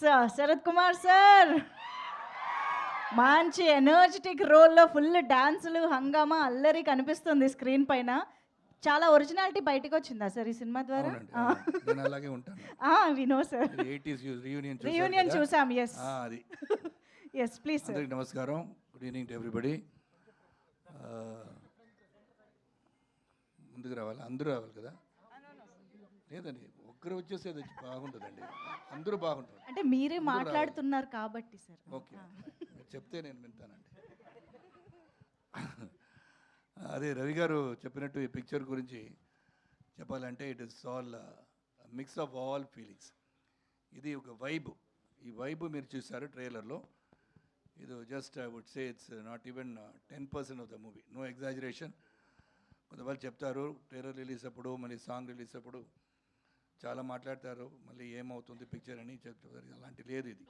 Sarath Kumar sir మంచి energetic రోల్లో full డాన్సులు హంగామా అల్లరి కనిపిస్తుంది స్క్రీన్ పైన. చాలా ఒరిజినాలిటీ బయటకు వచ్చిందా సార్ ఈ సినిమా ద్వారా? అవునండి, అవును. నేను అలాగే ఉంటాను. వినో సార్, 80s రీయూనియన్ చూసాం. ఎస్ అది. Yes please sir. అందరికి నమస్కారం. Good evening to everybody. ముందుకు రావాలి, అందరూ రావాలి కదా? లేదండి, ఒక్కరు వచ్చేసేది బాగుంటుందండి, అందరూ బాగుంటారు. అంటే మీరే మాట్లాడుతున్నారు కాబట్టి సార్. ఓకే, చెప్తే నేను వింటానండి. అదే రవి గారు చెప్పినట్టు ఈ పిక్చర్ గురించి చెప్పాలంటే it is all mix of all feelings. ఇది ఒక వైబ్. ఈ వైబ్ మీరు చూసారు ట్రైలర్లో. ఇది just I would say it's not even 10% of the movie, no exaggeration. కొంతమంది చెప్తారు ట్రైలర్ రిలీజ్ అప్పుడు, మళ్ళీ సాంగ్ రిలీజ్ అప్పుడు చాలా మాట్లాడతారు, మళ్ళీ ఏమవుతుంది పిక్చర్ అని చెప్తారు. అలాంటి లేదు. ఇది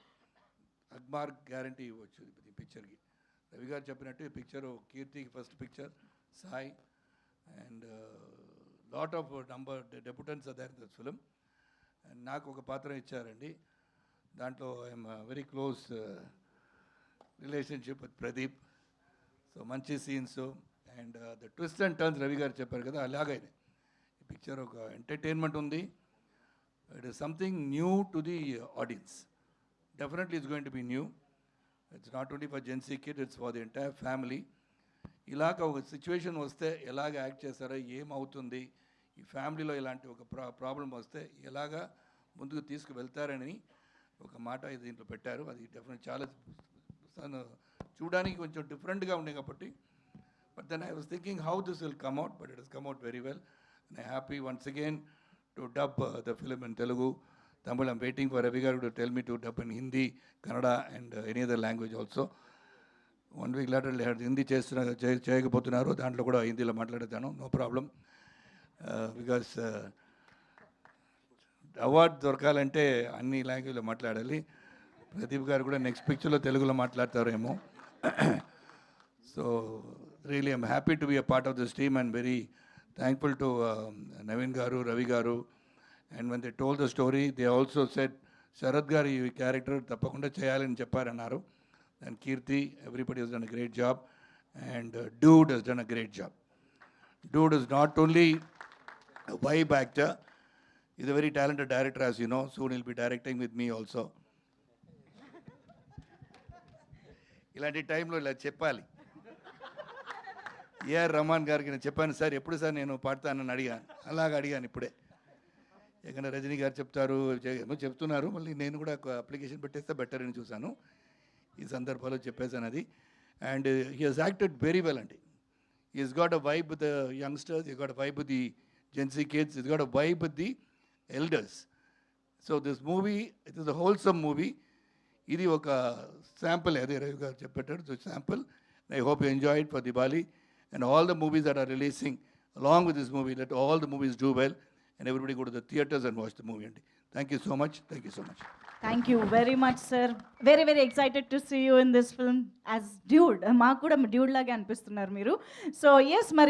అగ్మార్ గ్యారంటీ ఇవ్వచ్చు ఈ పిక్చర్కి. రవి గారు చెప్పినట్టు ఈ పిక్చరు కీర్తికి first picture, Sai and lot of number debutants are there in this film. And నాకు ఒక పాత్ర ఇచ్చారండి, దాంట్లో I'm very close relationship with Pradeep. So మంచి scenes and the twist and turns Ravi గారు చెప్పారు కదా, అలాగే ఈ పిక్చర్ ఒక ఎంటర్టైన్మెంట్ ఉంది. It is something new to the audience. Definitely it's going to be new. It's not only for Gen Z kid, it's for the entire family. ఇలాగ ఒక situation వస్తే ఎలాగ యాక్ట్ చేస్తారో, ఏమవుతుంది ఈ ఫ్యామిలీలో, ఇలాంటి ఒక ప్రాబ్లం వస్తే ఎలాగా ముందుకు తీసుకువెళ్తారని ఒక మాట దీంట్లో పెట్టారు. అది డెఫినెట్ చాలా చూడడానికి కొంచెం డిఫరెంట్గా ఉండే కాబట్టి. But then I was thinking how this will come out, but it has come out very well. And I happy once again to dub the film in Telugu, Tamil. I'm waiting for Ravi Garu to tell me to dub in Hindi, Kannada and any other language also. 1 week later Hindi చేయకపోతున్నారు, దాంట్లో కూడా హిందీలో మాట్లాడతాను, no problem. Because award దొరకాలంటే అన్ని లాంగ్వేజ్లో మాట్లాడాలి. ప్రదీప్ గారు కూడా నెక్స్ట్ పిక్చర్లో తెలుగులో మాట్లాడతారేమో. So really I'm happy to be a part of this team and very thankful to Naveen గారు, రవి గారు. And when they told the story, they also said, Sharath Garu, ఈ క్యారెక్టర్ తప్పకుండా చేయాలని చెప్పారన్నారు. And Kirti, everybody has done a great job. And Dude has done a great job. Dude is not only a vibe actor, he's a very talented director, as you know. Soon he'll be directing with me also. ఇలాంటి టైంలో ఇలా చెప్పాలి. AR Rahman గారికి నేను చెప్పాను, sir ఎప్పుడు sir నేను పాడతానని అడిగాను. అలాగ అడిగాను ఇప్పుడే. ఎందుకంటే రజనీ గారు చెప్తారు, ఏమో చెప్తున్నారు, మళ్ళీ నేను కూడా అప్లికేషన్ పెట్టేస్తే బెటర్ అని చూశాను. ఈ సందర్భంలో చెప్పేశాను అది. And he has acted very well అండి. He has got a vibe with the youngsters, he got a vibe with the Gen Z kids, he got a vibe with the elders. So this movie it is a wholesome movie. ఇది ఒక sample, అదే రవి గారు చెప్పేటారు sample. I hope you enjoy it for Diwali and all the movies that are releasing along with this movie. Let all the movies do well and everybody go to the theaters and watch the movie. Thank you so much. Thank you so much. Thank you very much, sir. Very, very excited to see you in this film as Dude. మాకు కూడా Dude లాగే అనిపిస్తున్నారు మీరు. So yes, మరి